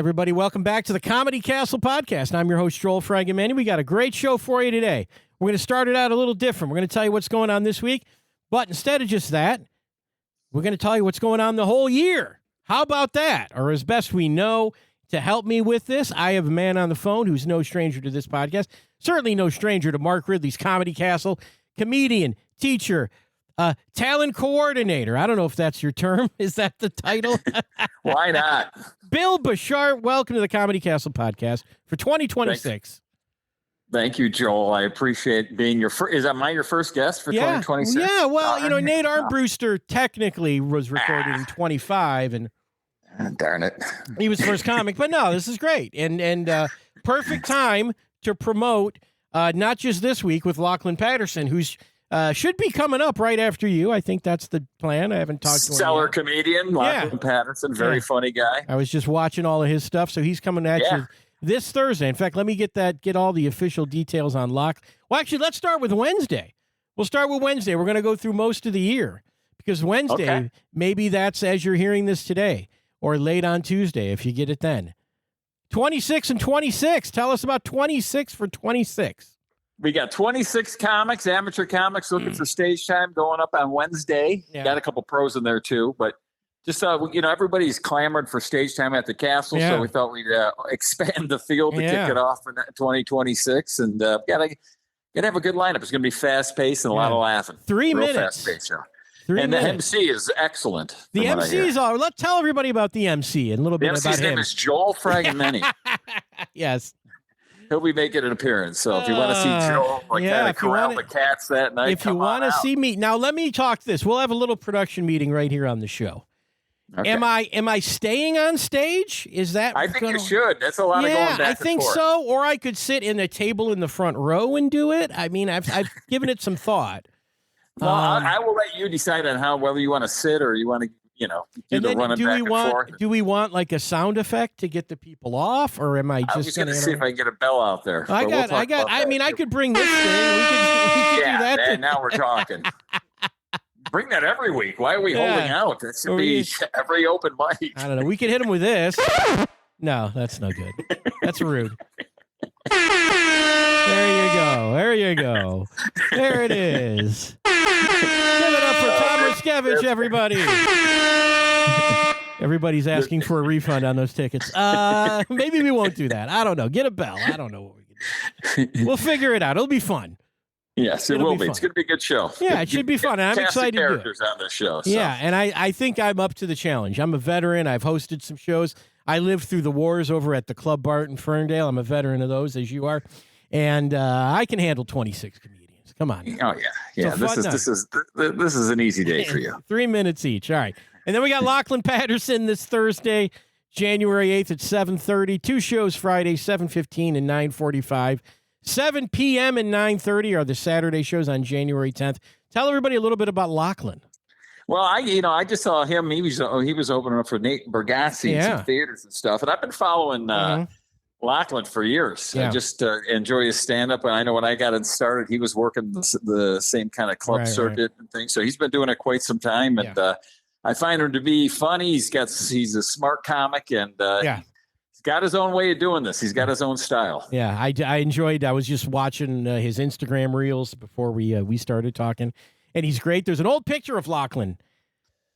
everybody. Welcome back to the Comedy Castle podcast. I'm your host, Joel Fragomani. We got a great show for you today. We're going to start it out a little different. We're going to tell you what's going on this week, but instead of just that, we're going to tell you what's going on the whole year. How about that? Or as best we know, to help me with this, I have a man on the phone who's no stranger to this podcast, certainly no stranger to Mark Ridley's Comedy Castle, comedian, teacher, talent coordinator. I don't know if that's your term. Is that the title? Why not? Bill Bashart, welcome to the Comedy Castle podcast for 2026. Thank you, Joel. I appreciate being your first. Is that your first guest for 2026? Yeah, well, Nate Armbruster technically was recorded in 25, and darn it, he was the first comic. But no, this is great, and perfect time to promote not just this week with Lachlan Patterson, who's should be coming up right after you. I think that's the plan. I haven't talked to him. Stellar comedian, Lachlan Patterson, very funny guy. I was just watching all of his stuff, so he's coming at you this Thursday. In fact, let me get all the official details on Lachlan. Well, actually, let's start with Wednesday. We'll start with Wednesday. We're going to go through most of the year because Wednesday, maybe that's as you're hearing this today or late on Tuesday if you get it then. 26 and 26. Tell us about 26 for 26. We got 26 comics, amateur comics looking for stage time going up on Wednesday. Yeah. Got a couple pros in there too, but just everybody's clamored for stage time at the castle, so we thought we'd expand the field to kick it off in 2026, and gotta have a good lineup. It's going to be fast paced and a lot of laughing. 3 minutes. Fast-paced show. 3 and minutes. The MC is excellent. The MC is all. Let's tell everybody about the MC and a little bit about him. The MC's name is Joel Fragomani. Yes. He'll be making an appearance. So if you want to see Joel kind of corral the cats that night, if you want to see me, now let me talk this. We'll have a little production meeting right here on the show. Okay. Am I staying on stage? Is that? I think you should. That's a lot of going back and forth. I think so. Or I could sit in a table in the front row and do it. I mean, I've given it some thought. Well, I will let you decide on whether you want to sit or you want to, do the running back and forth. Do we want like a sound effect to get the people off, or am I just going to see if I can get a bell out there? I could bring this thing. We could do that. And now we're talking. Bring that every week. Why are we holding out? That should be every open mic. I don't know. We could hit them with this. No, that's no good. That's rude. There you go. There you go. There it is. Give it up for Tom Riskevich, everybody. Everybody's asking for a refund on those tickets. Maybe we won't do that. I don't know. Get a bell. I don't know what we can do. We'll figure it out. It'll be fun. Yes, it will be. It's going to be a good show. Yeah, it should be fun. And I'm excited to do it. Characters on this show. So. Yeah, and I think I'm up to the challenge. I'm a veteran. I've hosted some shows. I lived through the wars over at the Club Bart in Ferndale. I'm a veteran of those, as you are. And I can handle 26 comedians. Come on. Oh, yeah. This is an easy day for you. 3 minutes each. All right. And then we got Lachlan Patterson this Thursday, January 8th at 7:30. 2 shows Friday, 7:15 and 9:45. 7 p.m. and 9:30 are the Saturday shows on January 10th. Tell everybody a little bit about Lachlan. Well, I just saw him. He was opening up for Nate Bargatze in some theaters and stuff. And I've been following Lachlan for years. I just enjoy his stand-up. And I know when I got it started, he was working the same kind of club circuit and things. So he's been doing it quite some time. And I find him to be funny. He's a smart comic, and he's got his own way of doing this. He's got his own style. Yeah, I enjoyed. I was just watching his Instagram reels before we started talking, and he's great. There's an old picture of Lachlan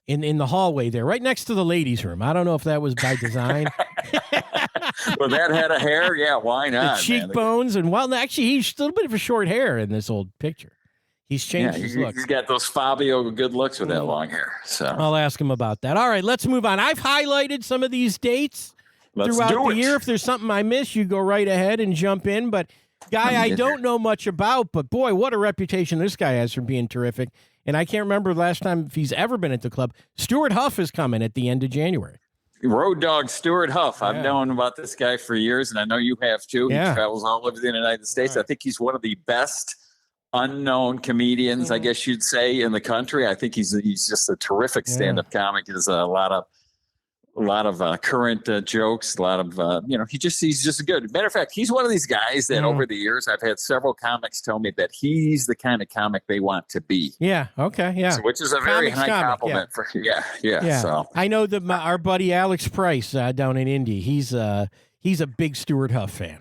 in the hallway there, right next to the ladies' room. I don't know if that was by design. Well, that head of hair, yeah, why not? The cheekbones, and actually, he's a little bit of a short hair in this old picture. He's changed his look. He's got those Fabio good looks with that long hair. So I'll ask him about that. All right, let's move on. I've highlighted some of these dates throughout the year. If there's something I miss, you go right ahead and jump in. But guy I don't know much about, but boy, what a reputation this guy has for being terrific. And I can't remember the last time if he's ever been at the club. Stuart Huff is coming at the end of January. Road dog Stuart Huff. I've known about this guy for years, and I know you have too. He travels all over the United States. I think he's one of the best unknown comedians, I guess you'd say, in the country. I think he's just a terrific stand-up comic. He does a lot lot of current jokes, a lot of, he's just good. Matter of fact, he's one of these guys that over the years, I've had several comics tell me that he's the kind of comic they want to be. Yeah. Okay. Yeah. So, which is a very high compliment for, yeah. So I know that our buddy Alex Price down in Indy, he's a big Stuart Huff fan.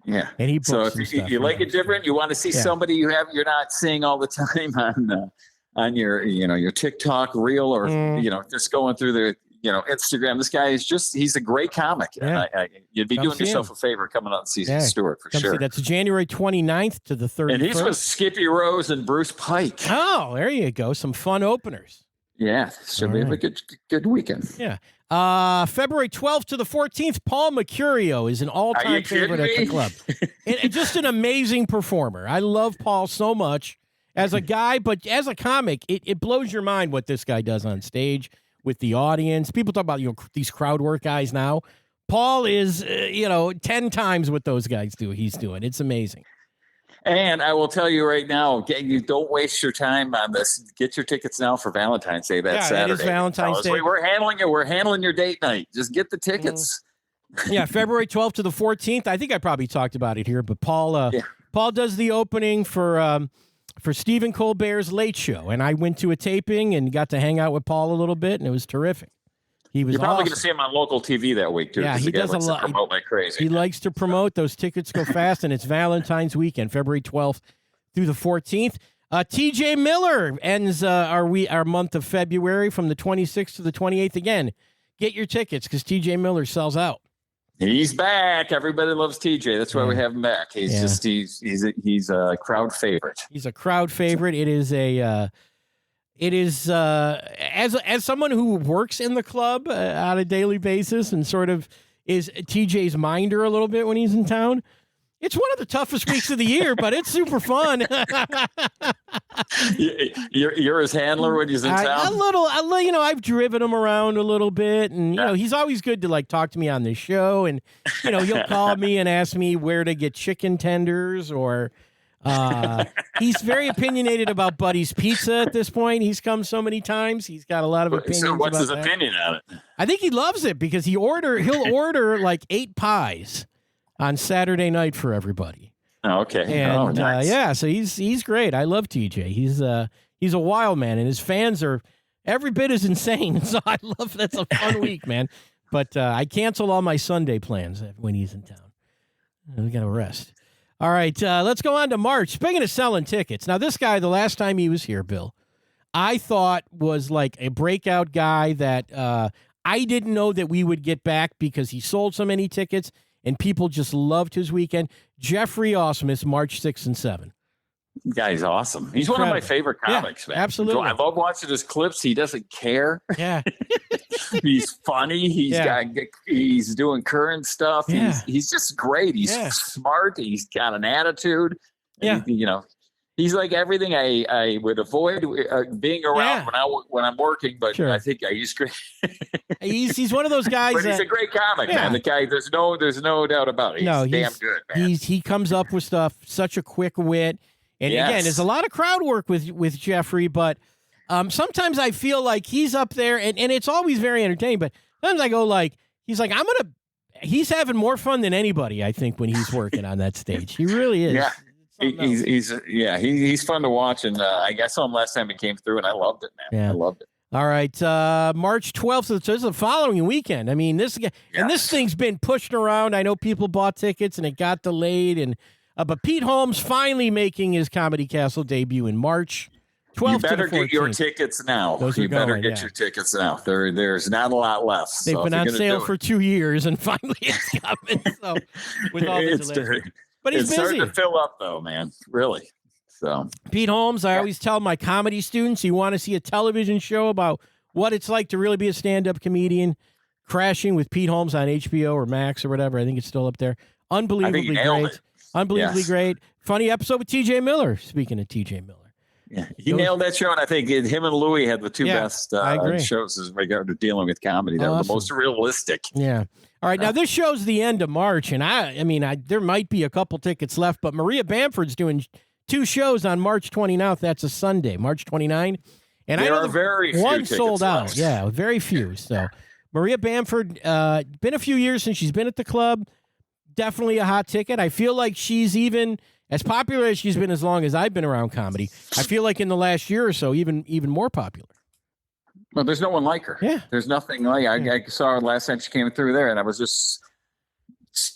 Yeah. And he so if you like it different, you want to see somebody you're not seeing all the time on your TikTok reel or, just going through the, Instagram. This guy he's a great comic. Yeah. And you'd be doing yourself a favor coming out and seeing Stuart for sure. That's January 29th to the 31st. And he's with Skippy Rose and Bruce Pike. Oh, there you go. Some fun openers. Yeah. So we have a good weekend. Yeah. February 12th to the 14th, Paul Mercurio is an all-time favorite at the club. and just an amazing performer. I love Paul so much as a guy, but as a comic, it blows your mind what this guy does on stage with the audience. People talk about, these crowd work guys now. Paul is, 10 times what those guys do. He's doing. It's amazing. And I will tell you right now, you don't waste your time on this. Get your tickets now for Valentine's Day. That's Saturday. That is Valentine's Day. We're handling it. We're handling your date night. Just get the tickets. February 12th to the 14th. I think I probably talked about it here, but Paul does the opening for Stephen Colbert's Late Show, and I went to a taping and got to hang out with Paul a little bit, and it was terrific. You're probably going to see him on local TV that week, too. Yeah, he does a lot. Promote like crazy. He likes to promote. Those tickets go fast, and it's Valentine's weekend, February 12th through the 14th. TJ Miller ends our month of February from the 26th to the 28th. Again, get your tickets because TJ Miller sells out. He's back. Everybody loves TJ. That's why we have him back. He's a crowd favorite. He's a crowd favorite. It is as someone who works in the club on a daily basis and sort of is TJ's minder a little bit when he's in town. It's one of the toughest weeks of the year, but it's super fun. You're his handler when he's in town? A little, I've driven him around a little bit, and he's always good to talk to me on the show, and he'll call me and ask me where to get chicken tenders, or he's very opinionaed about Buddy's Pizza at this point. He's come so many times. He's got a lot of opinions. So what's his that. Opinion on it? I think he loves it because he'll order 8 pies on Saturday night for everybody. Oh, okay. And nice. So he's great. I love TJ. He's a wild man, and his fans are every bit as insane. So I love that's a fun week, man. But I cancel all my Sunday plans when he's in town. We got to rest. All right, let's go on to March. Speaking of selling tickets, now this guy, the last time he was here, Bill, I thought was like a breakout guy that I didn't know that we would get back because he sold so many tickets and people just loved his weekend. Jeffrey Osmus, March 6 and 7. Guy's awesome. He's one of my favorite comics, man. Absolutely. I love watching his clips. He doesn't care. Yeah. He's funny. He's doing current stuff. Yeah. He's just great. He's smart. He's got an attitude. Yeah. He's like everything I would avoid being around when I'm working, but I think he's great. he's one of those guys. But he's a great comic, man. The guy, there's no doubt about it. He's damn good, man. He comes up with stuff, such a quick wit. And again, there's a lot of crowd work with Jeffrey, but sometimes I feel like he's up there, and it's always very entertaining. But sometimes I go he's having more fun than anybody, I think, when he's working on that stage. He really is. Yeah. He's fun to watch, and I saw him last time he came through, and I loved it, man. Yeah. I loved it. All right, March 12th, so this is the following weekend. I mean, this thing's been pushed around. I know people bought tickets, and it got delayed, and but Pete Holmes finally making his Comedy Castle debut in March 12th. You better get your tickets now. You better get your tickets now. There's not a lot left. They've been on sale for 2 years, and finally it's coming. So with all the delays. But he's busy. Starting to fill up, though, man. Really. So Pete Holmes, I always tell my comedy students, you want to see a television show about what it's like to really be a stand-up comedian, Crashing with Pete Holmes on HBO or Max or whatever. I think it's still up there. Unbelievably great. Unbelievably great. Funny episode with TJ Miller. Speaking of TJ Miller. Yeah, he nailed that show, and I think him and Louie had the two best shows as regard to dealing with comedy. They were the most realistic. Yeah. All right, now this show's the end of March, and I mean, there might be a couple tickets left, but Maria Bamford's doing 2 shows on March 29th. That's a Sunday, March 29th. And there I know are very few one tickets sold left. out. Yeah, very few. So Maria Bamford, been a few years since she's been at the club. Definitely a hot ticket. I feel like she's even as popular as she's been as long as I've been around comedy. I feel like in the last year or so, even more popular. Well, there's no one like her. Yeah. There's nothing like I saw her last time she came through there, and I was just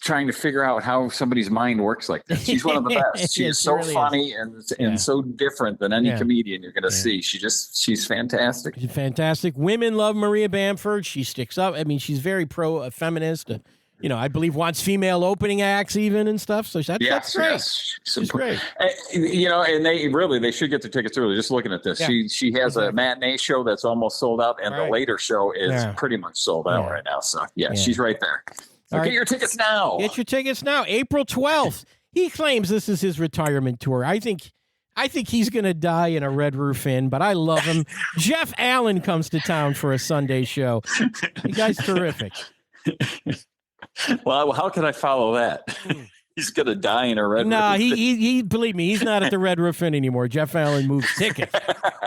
trying to figure out how somebody's mind works like that. She's one of the best. She is so really funny and so different than any comedian you're going to see. She's fantastic. She's fantastic. Women love Maria Bamford. She sticks up. I mean, she's very pro-feminist. I believe wants female opening acts even and stuff. So that's great. Yes. She's great. And they should get their tickets early. Just looking at this, she has a matinee show that's almost sold out, and the later show is pretty much sold out right now. So she's right there. So get your tickets now. Get your tickets now. April 12th. He claims this is his retirement tour. I think he's going to die in a Red Roof Inn, but I love him. Jeff Allen comes to town for a Sunday show. The guy's terrific. Well, how can I follow that? He's going to die in a Red Roof Inn. No, he believe me, he's not at the Red Roof Inn anymore. Jeff Allen moves tickets.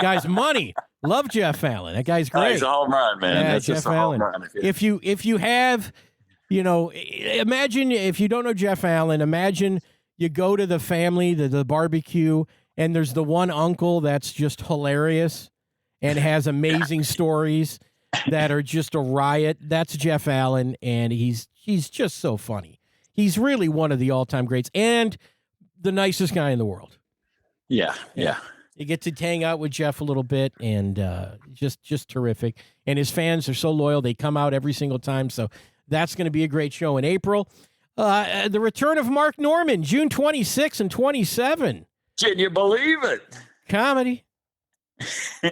Guy's money. Love Jeff Allen. That guy's great. He's a home run, man. Yeah, That's Jeff just a Allen. home run. If you have, imagine if you don't know Jeff Allen, imagine you go to the family, the barbecue, and there's the one uncle that's just hilarious and has amazing stories that are just a riot. That's Jeff Allen, and he's just so funny. He's really one of the all-time greats and the nicest guy in the world. Yeah. You get to hang out with Jeff a little bit, and just terrific. And his fans are so loyal; they come out every single time. So that's going to be a great show in April. The return of Mark Norman, June 26 and 27. Can you believe it? Comedy.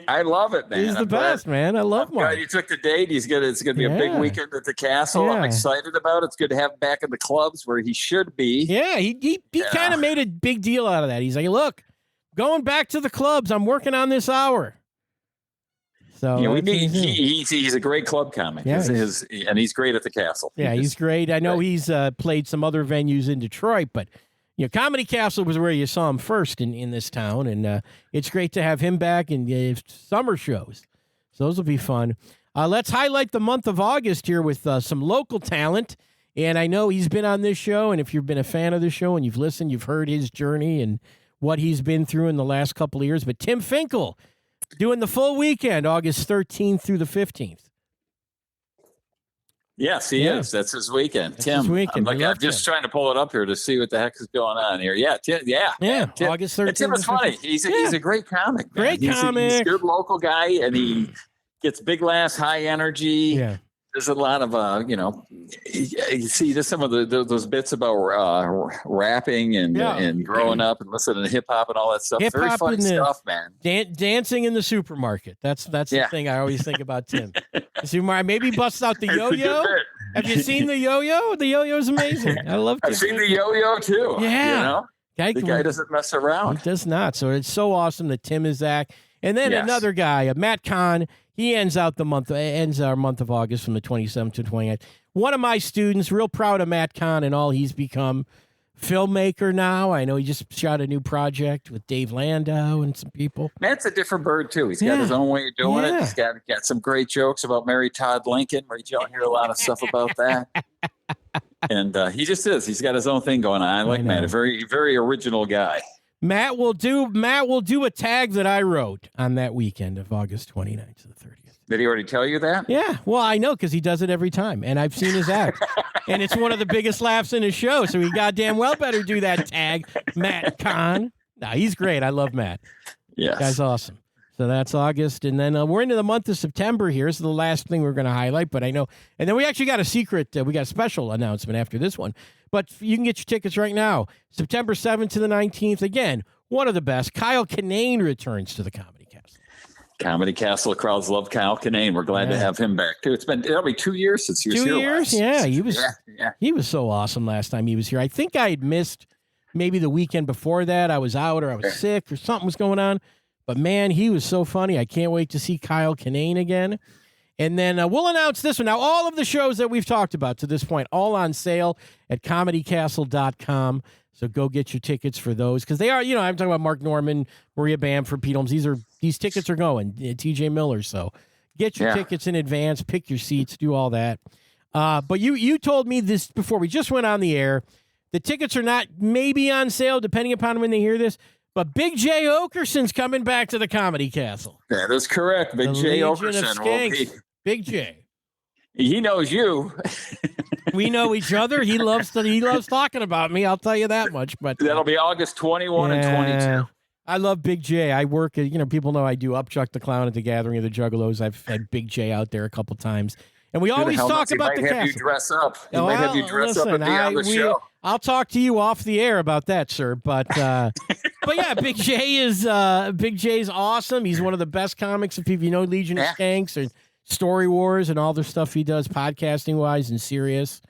I love it, man. He's the best, man. I love Mark. He took the date. It's going to be a big weekend at the Castle. I'm excited about it. It's good to have him back in the clubs where he should be. Yeah, he kind of made a big deal out of that. He's like, look, going back to the clubs. I'm working on this hour. So he's a great club comic. Yeah, and he's great at the Castle. Yeah, he's great. I know he's played some other venues in Detroit, but Comedy Castle was where you saw him first in this town, and it's great to have him back in summer shows. So those will be fun. Let's highlight the month of August here with some local talent. And I know he's been on this show, and if you've been a fan of the show and you've listened, you've heard his journey and what he's been through in the last couple of years. But Tim Finkel doing the full weekend, August 13th through the 15th. Yes, he is. That's his weekend. That's Tim. his weekend. I'm just trying to pull it up here to see what the heck is going on here. Yeah, Tim, Tim, August 13th. Tim is funny. He's a great comic. Man. Great comic. He's a good local guy, and he gets big laughs, high energy. Yeah. There's a lot of, you see just some of those bits about rapping and growing up and listening to hip hop and all that stuff. Hip-hop Very funny stuff, man. Dancing in the supermarket. That's the thing I always think about Tim. Maybe bust out the yo-yo. Have you seen the yo-yo? The yo-yo is amazing. I love it. I've seen the yo-yo too. Yeah. The guy doesn't mess around. He does not. So it's so awesome that Tim is back. And then another guy, Matt Kahn. He ends our month of August from the 27th to 29th. One of my students, real proud of Matt Kahn and all he's become. Filmmaker now. I know he just shot a new project with Dave Landau and some people. Matt's a different bird too. He's got his own way of doing it. He's got some great jokes about Mary Todd Lincoln, where you don't hear a lot of stuff about that. And he just is. He's got his own thing going on. I like Matt. A very, very original guy. Matt will do a tag that I wrote on that weekend of August 29th to the 30th. Did he already tell you that? Yeah. Well, I know because he does it every time, and I've seen his act. And it's one of the biggest laughs in his show, so he goddamn well better do that tag, Matt Kahn. No, he's great. I love Matt. Yes. Guy's awesome. So that's August, and then we're into the month of September here. This is the last thing we're going to highlight, but I know. And then we actually got a secret. We got a special announcement after this one. But you can get your tickets right now. September 7th to the 19th. Again, one of the best. Kyle Kinane returns to the Comedy Castle. Comedy Castle crowds love Kyle Kinane. We're glad to have him back too. It'll be 2 years since he was here. 2 years, yeah. He was so awesome last time he was here. I think I had missed maybe the weekend before that. I was out or I was sick or something was going on. But man, he was so funny. I can't wait to see Kyle Kinane again. And then we'll announce this one. Now, all of the shows that we've talked about to this point, all on sale at comedycastle.com. So go get your tickets for those because they are, I'm talking about Mark Norman, Maria Bamford, Pete Holmes. These tickets are going. TJ Miller. So Get your tickets in advance, pick your seats, do all that. But you told me this before we just went on the air. The tickets are not maybe on sale, depending upon when they hear this. But Big J Okerson's coming back to the Comedy Castle. That is correct. Big J Okerson will be. Big J. He knows you. We know each other. He loves talking about me. I'll tell you that much. But that'll be August 21 and 22. I love Big J. I work at, people know I do Upchuck the Clown at the Gathering of the Juggalos. I've had Big J out there a couple times. And we always talk about the castle. He might have you dress up. He might have you dress up and be on the show. I'll talk to you off the air about that, sir. But but yeah, Big J's awesome. He's one of the best comics. If you know Legion of Skanks and Story Wars and all the stuff he does podcasting wise and serious.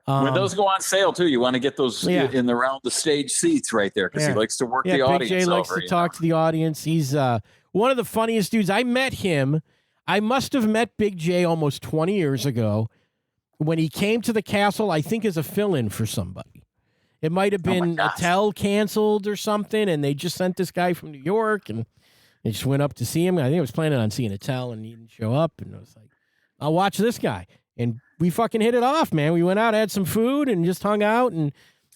When those go on sale too, you want to get those in around the stage seats right there because he likes to work the audience. Big J likes to talk to the audience. He's one of the funniest dudes. I met him. I must have met Big J almost 20 years ago when he came to the castle, I think as a fill-in for somebody. It might have been Attell canceled or something, and they just sent this guy from New York, and they just went up to see him. I think I was planning on seeing Attell, and he didn't show up, and I was like, I'll watch this guy. And we fucking hit it off, man. We went out, had some food, and just hung out, and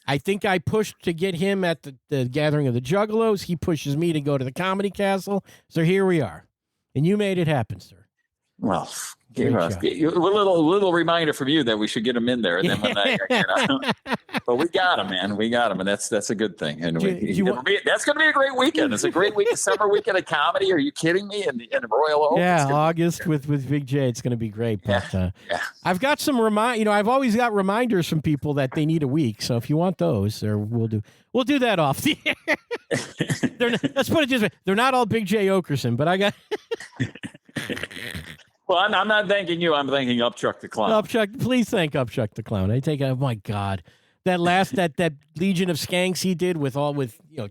I think I pushed to get him at the Gathering of the Juggalos. He pushes me to go to the Comedy Castle, so here we are. And you made it happen, sir. Well, a little reminder from you that we should get him in there. And then when but we got him, man. We got him, and that's a good thing. And that's going to be a great weekend. It's a great summer weekend of comedy. Are you kidding me? In Royal Oak. Yeah, August with Big J. It's going to be great. But I've got some I've always got reminders from people that they need a week. So if you want those, we'll do that off the air. Let's put it this way: they're not all Big J Okerson, but I got. Well, I'm not thanking you. I'm thanking Upchuck the Clown. Upchuck, please thank Upchuck the Clown. Oh my God, that Legion of Skanks he did with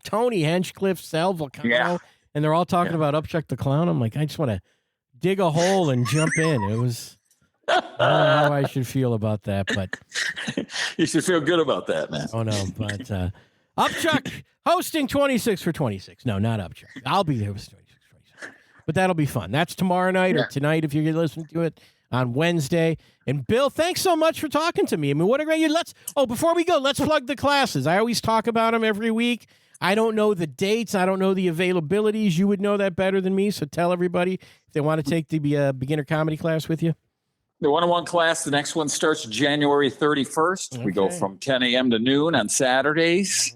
Tony Henchcliffe, Sal Volcano, and they're all talking about Upchuck the Clown. I'm like, I just want to dig a hole and jump in. It was. I don't know how I should feel about that, but you should feel good about that, man. Oh no, but Upchuck hosting 26 for 26. No, not Upchuck. I'll be there with 26 for 26. But that'll be fun. That's tomorrow night or tonight if you're listening to it on Wednesday. And Bill, thanks so much for talking to me. I mean, what a great year. Before we go, let's plug the classes. I always talk about them every week. I don't know the dates. I don't know the availabilities. You would know that better than me. So tell everybody if they want to take the beginner comedy class with you. The one-on-one class, the next one starts January 31st. Okay. We go from 10 a.m. to noon on Saturdays.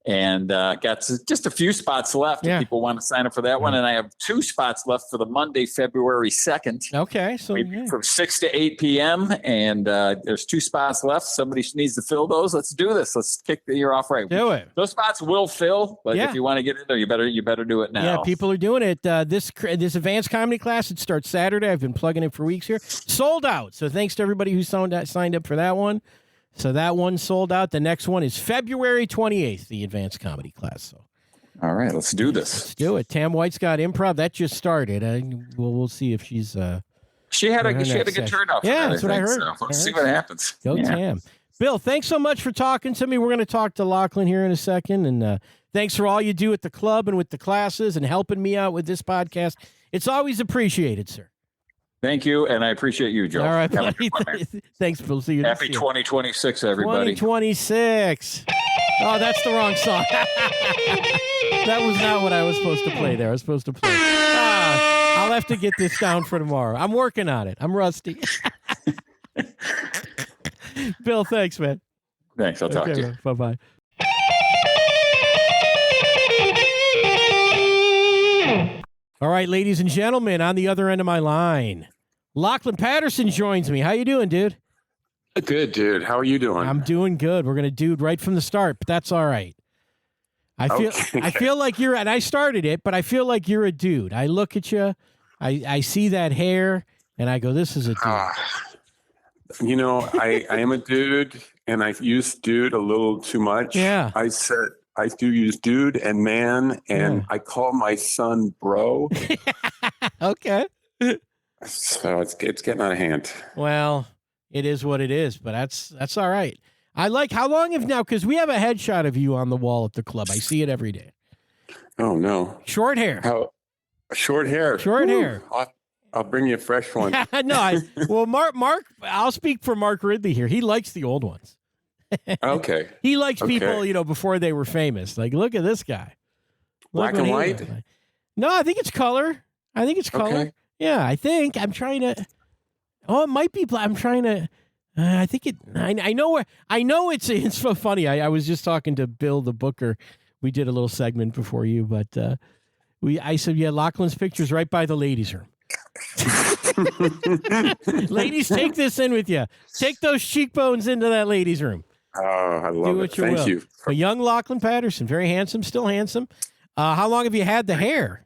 And got just a few spots left if people want to sign up for that one. And I have 2 spots left for the Monday, February 2nd. Okay. So from 6 to 8 p.m. And there's 2 spots left. Somebody needs to fill those. Let's do this. Let's kick the year off right. Do it. Those spots will fill, but if you want to get in there, you better do it now. Yeah, people are doing it. This advanced comedy class, it starts Saturday. I've been plugging it for weeks here. Sold out. So thanks to everybody who signed up for that one. So that one sold out. The next one is February 28th, the advanced comedy class. So, all right, let's do this. Let's do it. Tam White's got improv. That just started. We'll see if she's. She had a good turnout. Yeah, that's what I heard. So let's see what happens. Go Tam. Bill, thanks so much for talking to me. We're going to talk to Lachlan here in a second, and thanks for all you do at the club and with the classes and helping me out with this podcast. It's always appreciated, sir. Thank you, and I appreciate you, Joe. All right, buddy. Thanks, Bill. See you. Happy 2026, everybody. 2026. Oh, that's the wrong song. That was not what I was supposed to play there. I was supposed to play. I'll have to get this down for tomorrow. I'm working on it. I'm rusty. Bill, thanks, man. Thanks. I'll talk to you. Bye-bye. All right, ladies and gentlemen, on the other end of my line, Lachlan Patterson joins me. How you doing, dude? Good, dude. How are you doing? I'm doing good. We're going to dude right from the start, but that's all right. I feel like you're, and I started it, but I feel like you're a dude. I look at you, I see that hair, and I go, this is a dude. I am a dude, and I use dude a little too much. Yeah. I do use dude and man, and I call my son bro. Okay. So it's getting out of hand. Well, it is what it is, but that's all right. I like how long have now, because we have a headshot of you on the wall at the club. I see it every day. Oh, no. Short hair. Short hair. Short hair. I'll I'll bring you a fresh one. No, Mark, I'll speak for Mark Ridley here. He likes the old ones. Okay. He likes people, before they were famous. Like, look at this guy. Black and white? Like. No, I think it's color. Okay. Yeah, I'm trying to. Oh, it might be black. I'm trying to. I think it. I know it's so funny. I was just talking to Bill the Booker. We did a little segment before you, but I said, Lachlan's picture's right by the ladies' room. Ladies, take this in with you. Take those cheekbones into that ladies' room. Oh, I love it. Thank you. A young Lachlan Patterson, very handsome, still handsome. How long have you had the hair?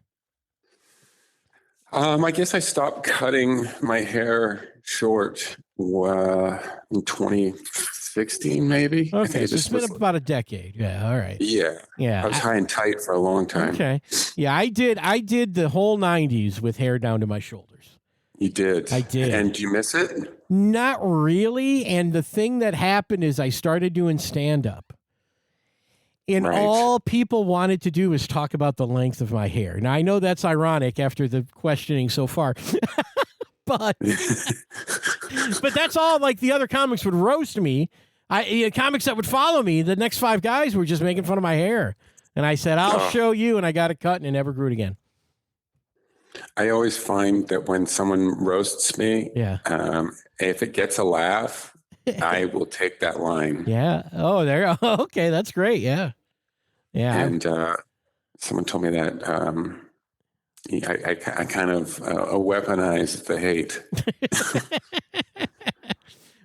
I guess I stopped cutting my hair short in 2016, maybe. Okay, so it's been about a decade. Yeah, all right. Yeah. I was high and tight for a long time. Okay. Yeah, I did the whole 90s with hair down to my shoulders. You did? I did. And do you miss it? Not really. And the thing that happened is I started doing stand-up. And all people wanted to do was talk about the length of my hair. Now, I know that's ironic after the questioning so far. but that's all. Like, the other comics would roast me. Comics that would follow me, the next 5 guys were just making fun of my hair. And I said, I'll show you. And I got it cut and it never grew it again. I always find that when someone roasts me, if it gets a laugh, I will take that line. Yeah. Oh, there. Okay, that's great. Yeah. Yeah. And someone told me that I kind of weaponized the hate.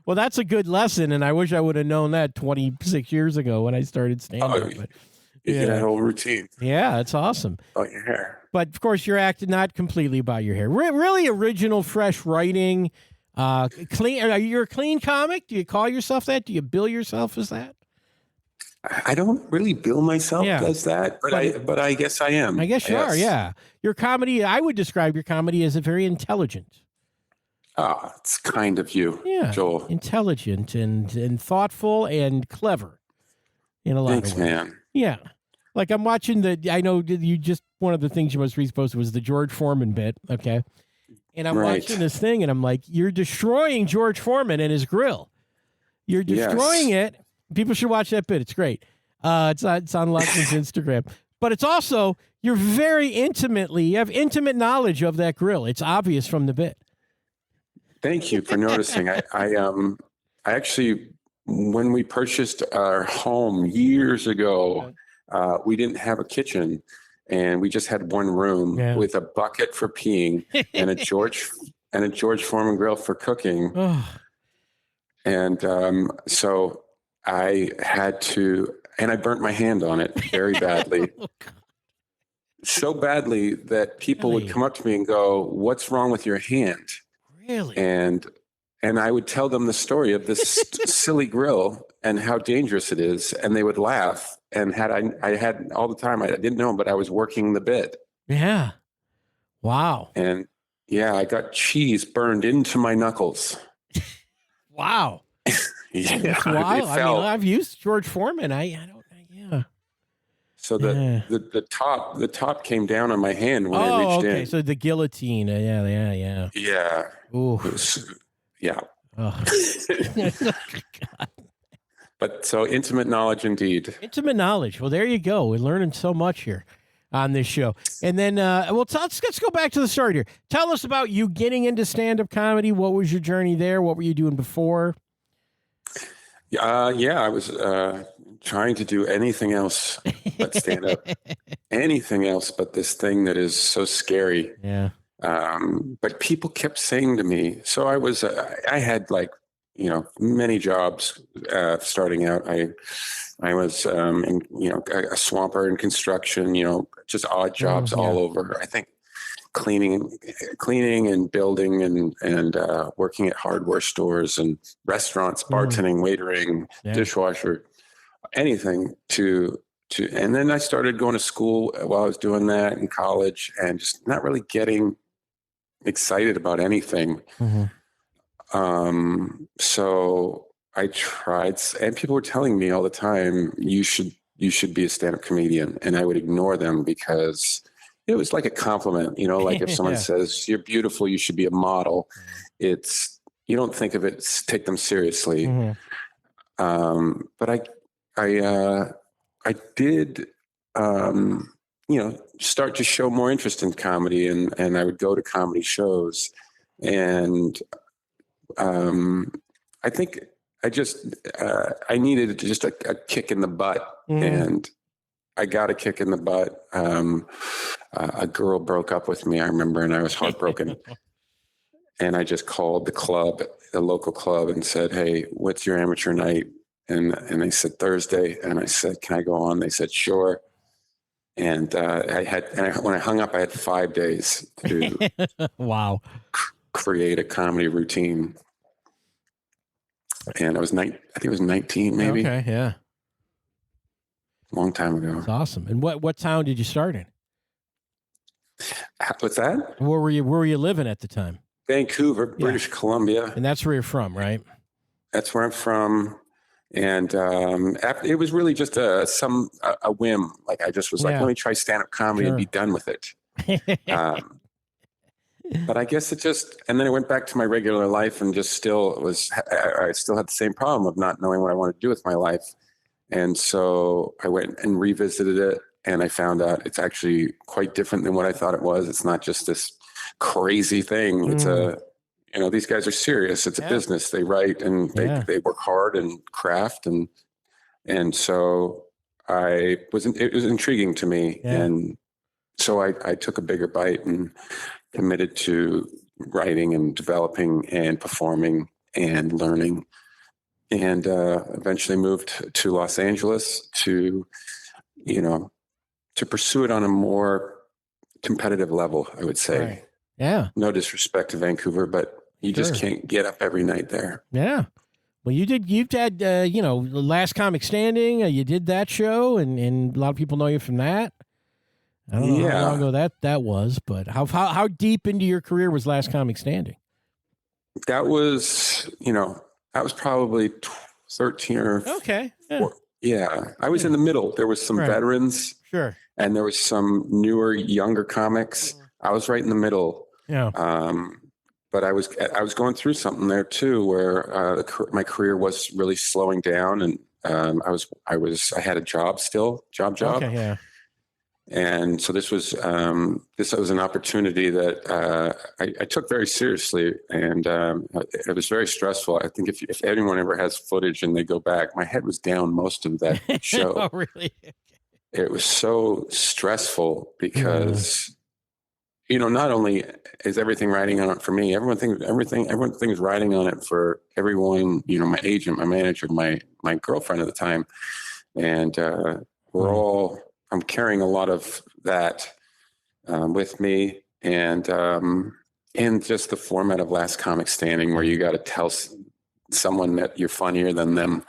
Well, that's a good lesson, and I wish I would have known that 26 years ago when I started stand-up. You get that whole routine. Yeah, that's awesome. About your hair. But, of course, you're acting not completely about your hair. Really original, fresh writing. Clean. Are you a clean comic? Do you call yourself that? Do you bill yourself as that? I don't really bill myself as that, but I guess I am. I guess you are, yeah. Your comedy, I would describe your comedy as a very intelligent. It's kind of you, Joel. Intelligent and thoughtful and clever in a lot of ways. Thanks, man. Yeah. Like I'm watching I know you just, one of the things you most recently posted was the George Foreman bit, okay? And I'm watching this thing and I'm like, you're destroying George Foreman and his grill. You're destroying it. People should watch that bit. It's great. It's on Lachlan's Instagram. But it's also, you have intimate knowledge of that grill. It's obvious from the bit. Thank you for noticing. I actually, when we purchased our home years ago, we didn't have a kitchen. And we just had one room with a bucket for peeing and a George Foreman grill for cooking. And so I had to, and I burnt my hand on it very badly. So badly that people would come up to me and go, "What's wrong with your hand?" Really? And I would tell them the story of this silly grill and how dangerous it is. And they would laugh. And I had all the time, I didn't know, but I was working the bit. Yeah. Wow. And I got cheese burned into my knuckles. Wow. Yeah. Wow. I mean, I've used George Foreman. So the top came down on my hand when I reached in. Okay. So the guillotine. Yeah. Yeah. Ooh. Yeah. Oh. God. But so intimate knowledge indeed. Intimate knowledge. Well, there you go. We're learning so much here on this show. And then, let's go back to the start here. Tell us about you getting into stand-up comedy. What was your journey there? What were you doing before? I was trying to do anything else but stand-up. Anything else but this thing that is so scary. Yeah. But people kept saying to me, so I had many jobs starting out. I was a swamper in construction, just odd jobs all over. I think cleaning and building and working at hardware stores and restaurants, bartending, waitering, dishwasher, anything to and then I started going to school while I was doing that in college and just not really getting excited about anything. So I tried, and people were telling me all the time, you should be a stand-up comedian. And I would ignore them because it was like a compliment, like if someone says you're beautiful, you should be a model. It's, you don't think of it, take them seriously. But I did, start to show more interest in comedy, and I would go to comedy shows, and I think I needed just a kick in the butt, and I got a kick in the butt. A girl broke up with me, I remember, and I was heartbroken. And I just called the local club, and said, "Hey, what's your amateur night?" And they said Thursday, and I said, "Can I go on?" They said, "Sure." And when I hung up, I had 5 days to wow, create a comedy routine. And I think it was 19, maybe. Okay, yeah, long time ago. That's awesome. And what town did you start in? What's that? Where were you living at the time? Vancouver, British Columbia. And that's where you're from, right? That's where I'm from. And it was really just a whim. Like, I just was like, let me try stand-up comedy and be done with it. But I guess and then I went back to my regular life, and I still had the same problem of not knowing what I wanted to do with my life. And so I went and revisited it, and I found out it's actually quite different than what I thought it was. It's not just this crazy thing. It's these guys are serious. It's a business. They write, and they work hard and craft. And so it was intriguing to me. Yeah. And so I took a bigger bite and committed to writing and developing and performing and learning, and eventually moved to Los Angeles to pursue it on a more competitive level, I would say. Right. Yeah. No disrespect to Vancouver, but you just can't get up every night there. Yeah. Well, you've had, Last Comic Standing. You did that show, and a lot of people know you from that. I don't know how long ago that was, but how deep into your career was Last Comic Standing? That was probably 13 or okay. Yeah. I was in the middle. There was some veterans. Sure. And there was some newer, younger comics. I was right in the middle. Yeah. But I was going through something there too, where my career was really slowing down, and I had a job still, job. Okay, yeah. And so this was an opportunity that I took very seriously, and it was very stressful. I think if anyone ever has footage and they go back, my head was down most of that show. Oh, really? It was so stressful because, not only is everything riding on it for me, everyone thinks riding on it for everyone, my agent, my manager, my girlfriend at the time. And I'm carrying a lot of that with me. And in just the format of Last Comic Standing, where you got to tell someone that you're funnier than them.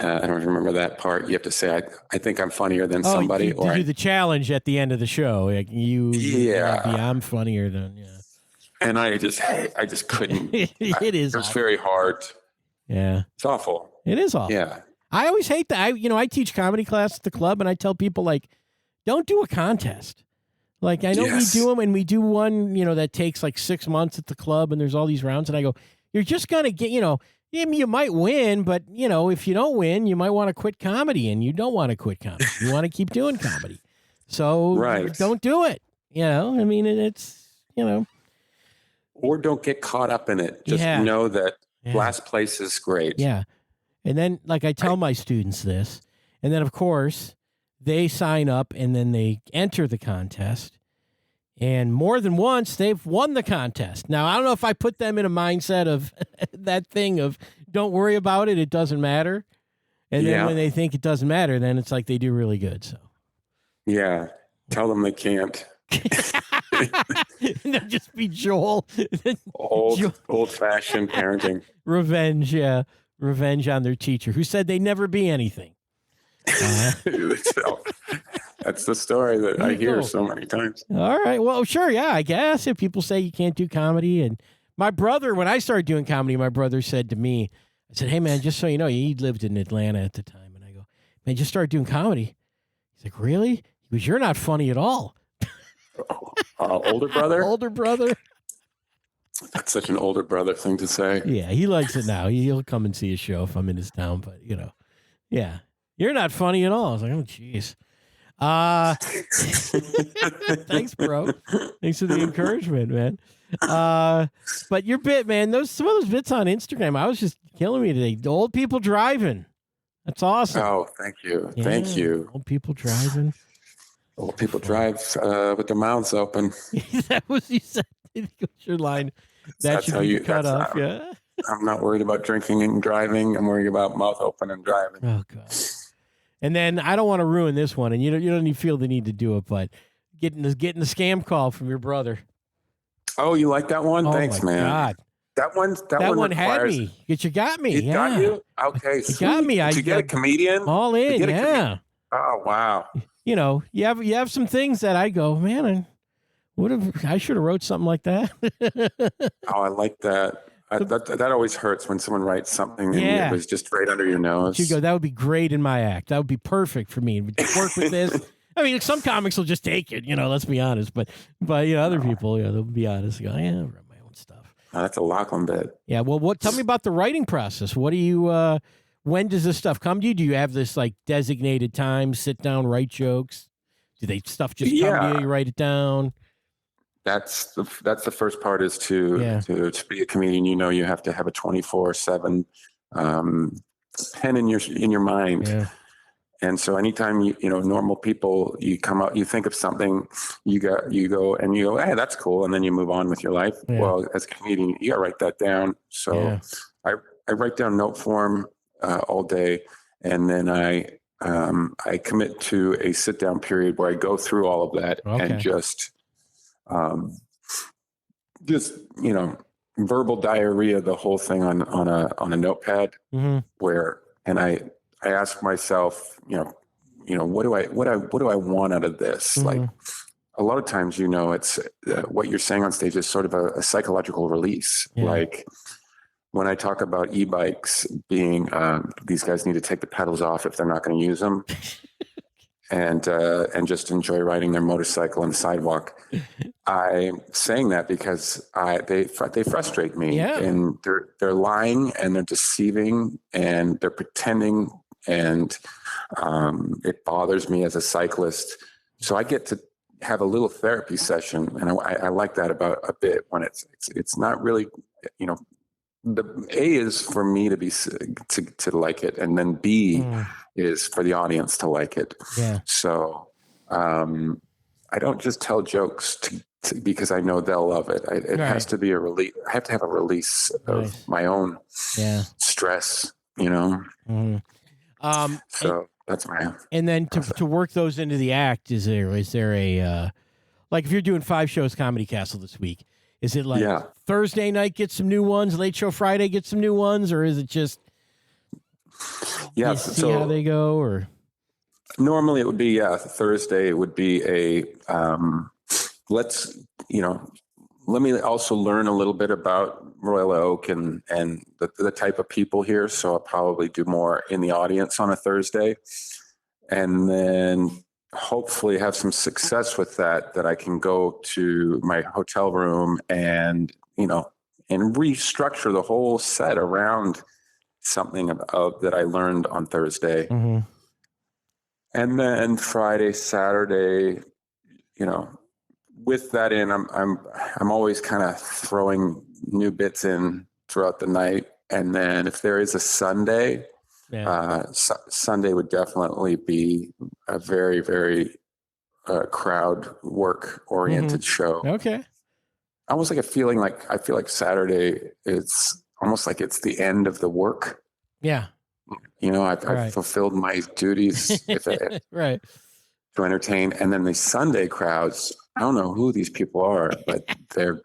I don't remember that part. You have to say, I think I'm funnier than somebody. You do the challenge at the end of the show. Like I'm funnier than, And I just couldn't. It is awful. Very hard. Yeah. It's awful. It is awful. Yeah. I always hate that. I teach comedy class at the club, and I tell people, like, don't do a contest. Like, I know we do them, and we do one, that takes like 6 months at the club, and there's all these rounds, and I go, you're just going to get, you might win, but, if you don't win, you might want to quit comedy, and you don't want to quit comedy. You want to keep doing comedy. So don't do it. It's. Or don't get caught up in it. Just know that last place is great. Yeah. And then, like, I tell my students this, and then, of course, they sign up, and then they enter the contest, and more than once, they've won the contest. Now, I don't know if I put them in a mindset of that thing of don't worry about it, it doesn't matter. And then when they think it doesn't matter, then it's like they do really good. So, yeah, tell them they can't. And then just be Joel. Old-fashioned parenting. Revenge, yeah. Revenge on their teacher, who said they'd never be anything. That's the story that I hear so many times. All right. Well, sure. Yeah, I guess if people say you can't do comedy. And my brother, when I started doing comedy, my brother said to me, I said, hey, man, just so you know, he lived in Atlanta at the time. And I go, man, just started doing comedy. He's like, really? He goes, you're not funny at all. Older brother? Older brother. That's such an older brother thing to say. Yeah, he likes it now. He'll come and see a show if I'm in his town, but yeah. You're not funny at all. I was like, oh, jeez. Thanks, bro. Thanks for the encouragement, man. But your bit, man, some of those bits on Instagram, I was just killing me today. The old people driving. That's awesome. Oh, thank you. Yeah, Thank you. Old people driving. Old people drive with their mouths open. That was you said. Your line. That should be cut off. Yeah. I'm not worried about drinking and driving. I'm worried about mouth open and driving. Oh, God. And then I don't want to ruin this one, and you don't even feel the need to do it, but getting the scam call from your brother. Oh, you like that one? Oh, Thanks, my man. God. That one had me. You got me. It got you? Okay. You got me. Did you get a comedian? All in, yeah. Oh, wow. You have some things that I go, man, I should have wrote something like that. Oh, I like that. That always hurts when someone writes something and it was just right under your nose. You go, that would be great in my act. That would be perfect for me. Work with this. I mean, some comics will just take it, let's be honest. But other people, they'll be honest. Go, yeah, I'll write my own stuff. Oh, that's a Lachlan bit. Yeah. Well, tell me about the writing process. What do you, when does this stuff come to you? Do you have this like designated time, sit down, write jokes? Do stuff just come to you, you write it down? That's the first part is to be a comedian. You have to have a 24/7 pen in your mind. Yeah. And so anytime normal people, you come out, you think of something, you go, hey, that's cool, and then you move on with your life. Yeah. Well, as a comedian, you gotta write that down. So I write down note form all day, and then I commit to a sit down period where I go through all of that and just verbal diarrhea, the whole thing on a notepad, where, and I ask myself, what do I want out of this? Like a lot of times, it's what you're saying on stage is sort of a psychological release. Yeah. Like when I talk about e-bikes being, these guys need to take the pedals off if they're not going to use them. And just enjoy riding their motorcycle on the sidewalk. I'm saying that because they frustrate me, and they're lying and they're deceiving and they're pretending, and it bothers me as a cyclist. So I get to have a little therapy session, and I like that about a bit when it's not really, the A is for me to be to like it, and then B is for the audience to like it. Yeah. So I don't just tell jokes because I know they'll love it. It has to be a release. I have to have a release of my own stress. So that's my. And then to work those into the act, is there a like if you're doing 5 shows Comedy Castle this week? Is it like Thursday night get some new ones, Late Show Friday get some new ones, or is it just see how they go? Or normally it would be Thursday. It would be a let me also learn a little bit about Royal Oak and the type of people here. So I'll probably do more in the audience on a Thursday, and then hopefully have some success with that I can go to my hotel room and restructure the whole set around something that I learned on Thursday. Mm-hmm. And then Friday, Saturday, with that in, I'm always kind of throwing new bits in throughout the night. And then if there is a Sunday, Sunday would definitely be a very, very crowd work oriented show. Okay. Almost like I feel like Saturday, it's almost like it's the end of the work. Yeah. I've fulfilled my duties right. to entertain. And then the Sunday crowds, I don't know who these people are, but they're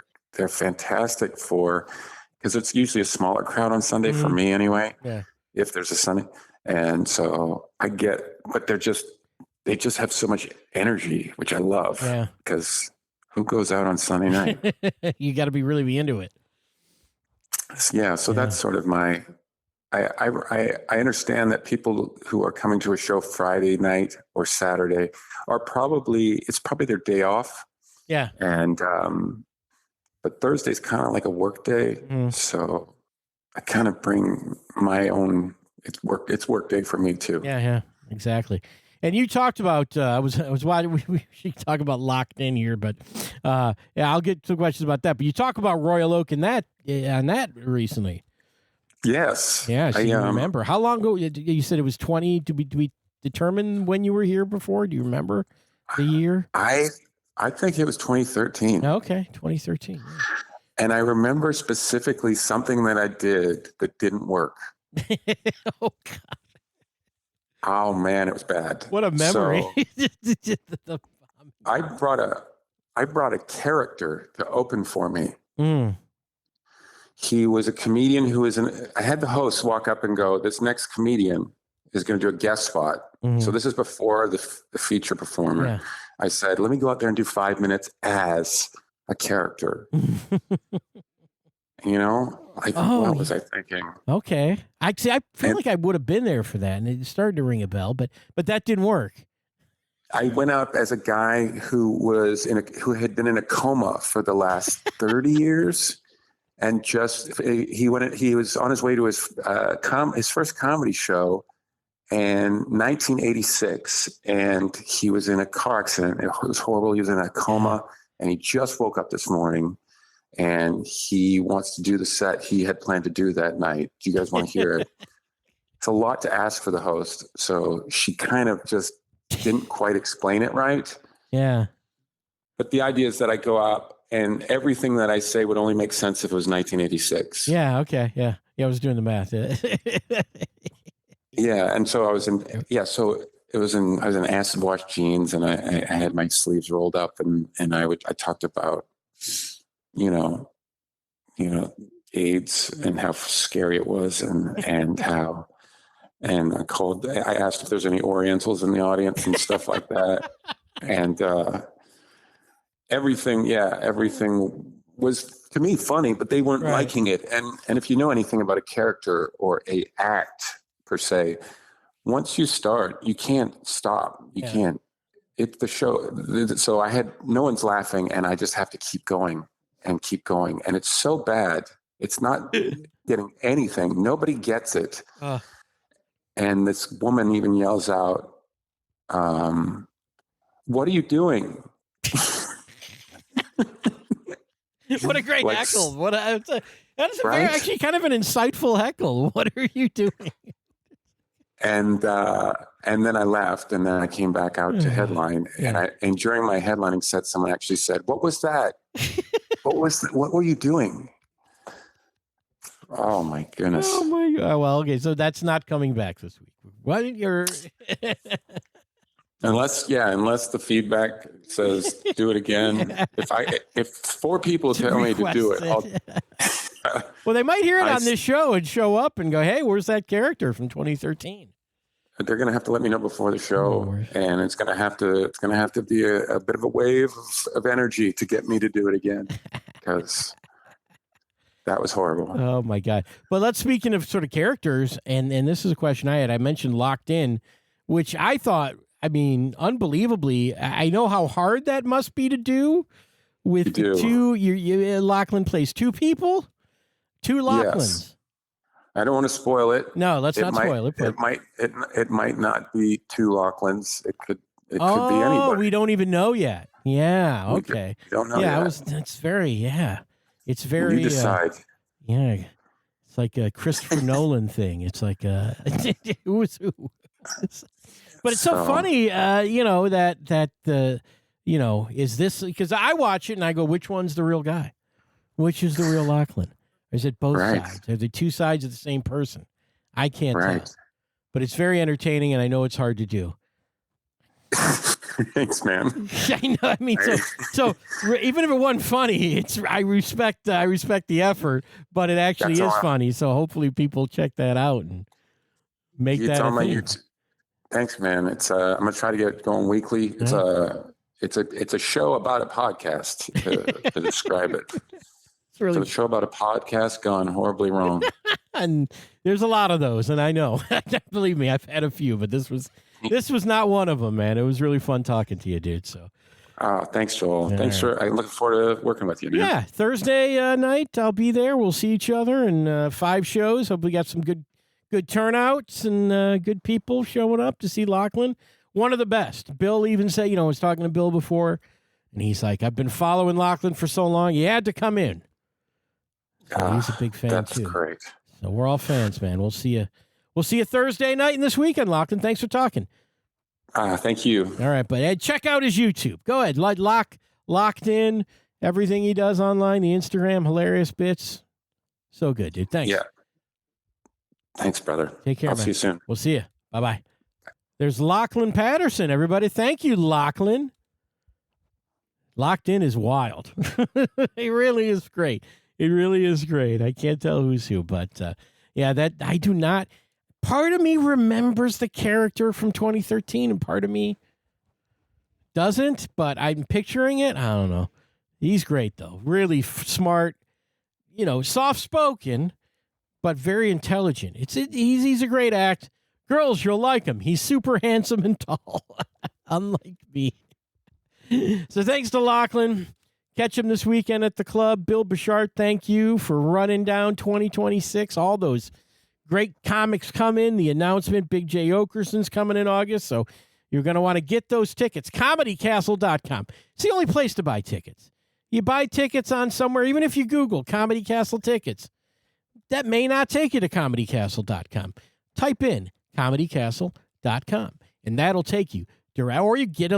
fantastic because it's usually a smaller crowd on Sunday for me anyway. Yeah. If there's a Sunday. And so but they just have so much energy, which I love. Yeah. Because who goes out on Sunday night? You got to be into it. Yeah. So that's sort of I understand that people who are coming to a show Friday night or Saturday it's probably their day off. Yeah. And but Thursday's kind of like a work day, so I kind of bring my own. It's work day for me too. Yeah, exactly. And you talked about I was watching. We should talk about Locked In here, but yeah, I'll get to questions about that. But you talk about Royal Oak and that on that recently. Yes. Yeah, so you remember how long ago? You said it was 20. Do we determine when you were here before? Do you remember the year? I think it was 2013. Okay, 2013. Yeah. And I remember specifically something that I did that didn't work. Oh God. Oh man, it was bad. What a memory. So, I brought a character to open for me. He was a comedian who was I had the host walk up and go, this next comedian is going to do a guest spot. So this is before the feature performer. Yeah. I said, let me go out there and do 5 minutes as a character. What was I thinking? Okay. I feel like I would have been there for that, and it started to ring a bell, but that didn't work. I went out as a guy who had been in a coma for the last 30 years, and he was on his way to his first comedy show in 1986, and he was in a car accident. It was horrible. He was in a coma, and he just woke up this morning. And he wants to do the set he had planned to do that night. Do you guys want to hear it? It's a lot to ask for the host. So she kind of just didn't quite explain it right. Yeah. But the idea is that I go out and everything that I say would only make sense if it was 1986. Yeah. Okay. Yeah. I was doing the math. Yeah. And so I was I was in acid wash jeans, and I had my sleeves rolled up, and I talked about, AIDS and how scary it was, and how, and I asked if there's any Orientals in the audience and stuff like that. And everything was to me funny, but they weren't liking it. And if you know anything about a character or a act per se, once you start, you can't stop. You can't. It's the show. So I had no one's laughing, and I just have to keep going. And keep going. And it's so bad. It's not getting anything. Nobody gets it. And this woman even yells out, what are you doing? What a great heckle. That's actually kind of an insightful heckle. What are you doing? And then I left, and then I came back out to headline. And during my headlining set, someone actually said, what was that? What were you doing? Oh my goodness. Oh my God. Well, okay. So that's not coming back this week. What you're Unless the feedback says do it again. If 4 people tell me to do it, well, they might hear it on this show and show up and go, "Hey, where's that character from 2013?" They're going to have to let me know before the show, and it's going to have to be a bit of a wave of energy to get me to do it again, because that was horrible. Oh my God! But speaking of sort of characters, and this is a question I had. I mentioned Locked In, which I thought, unbelievably, I know how hard that must be to do with the two. Lachlan plays 2 people, 2 Lachlans. Yes. I don't want to spoil it. No, let's not spoil it. But it might not be 2 Lachlans. It could be anybody. Oh, we don't even know yet. Yeah. Okay. We don't know yet. It's very. You decide. It's like a Christopher Nolan thing. It's like who is who. But it's so funny, that is this, because I watch it and I go, which one's the real guy? Which is the real Lachlan? Or is it both sides? Are they 2 sides of the same person? I can't tell. But it's very entertaining, and I know it's hard to do. Thanks, man. I know. So even if it wasn't funny, I respect the effort, but it actually is funny. So hopefully people check that out and make that on my YouTube. Thanks, man. It's I'm gonna try to get it going weekly. It's a show about a podcast to describe it. It's a show about a podcast gone horribly wrong. And there's a lot of those, and I know. Believe me, I've had a few, but this was not one of them, man. It was really fun talking to you, dude. So, Thanks, Joel. I look forward to working with you, man. Yeah, Thursday night, I'll be there. We'll see each other in 5 shows. Hope we got some good turnouts and good people showing up to see Lachlan. One of the best. Bill even said, I was talking to Bill before, and he's like, I've been following Lachlan for so long. You had to come in. So he's a big fan, that's too. That's great. So we're all fans, man. We'll see you. We'll see you Thursday night and this weekend, Lachlan. Thanks for talking. Thank you. All right, but check out his YouTube. Go ahead. Locked in. Everything he does online, the Instagram, hilarious bits. So good, dude. Thanks. Yeah. Thanks, brother. Take care, I'll man. see you soon. We'll see you. Bye-bye. There's Lachlan Patterson, everybody. Thank you, Lachlan. Locked in is wild. It really is great. It really is great. I can't tell who's who, but that I do not. Part of me remembers the character from 2013, and part of me doesn't, but I'm picturing it. I don't know. He's great, though. Really smart, soft-spoken, but very intelligent. He's a great act. Girls, you'll like him. He's super handsome and tall, unlike me. So thanks to Lachlan. Catch him this weekend at the club. Bill Bouchard, thank you for running down 2026. All those great comics come in. The announcement, Big J. Okerson's coming in August, so you're going to want to get those tickets. ComedyCastle.com. It's the only place to buy tickets. You buy tickets on somewhere, even if you Google Comedy Castle tickets, that may not take you to ComedyCastle.com. Type in ComedyCastle.com, and that'll take you direct, or you get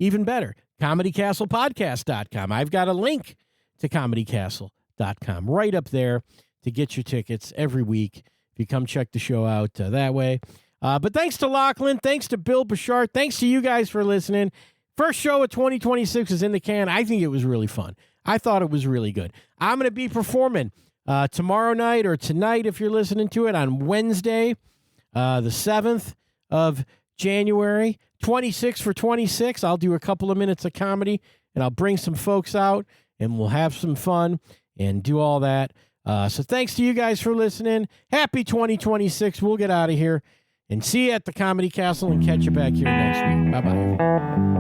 even better, ComedyCastlePodcast.com. I've got a link to ComedyCastle.com right up there to get your tickets every week. If you come check the show out that way. But thanks to Lachlan. Thanks to Bill Bouchard. Thanks to you guys for listening. First show of 2026 is in the can. I think it was really fun. I thought it was really good. I'm going to be performing tomorrow night or tonight, if you're listening to it, on Wednesday, the 7th of January, 26 for 26. I'll do a couple of minutes of comedy, and I'll bring some folks out, and we'll have some fun and do all that. So thanks to you guys for listening. Happy 2026. We'll get out of here and see you at the Comedy Castle and catch you back here next week. Bye-bye.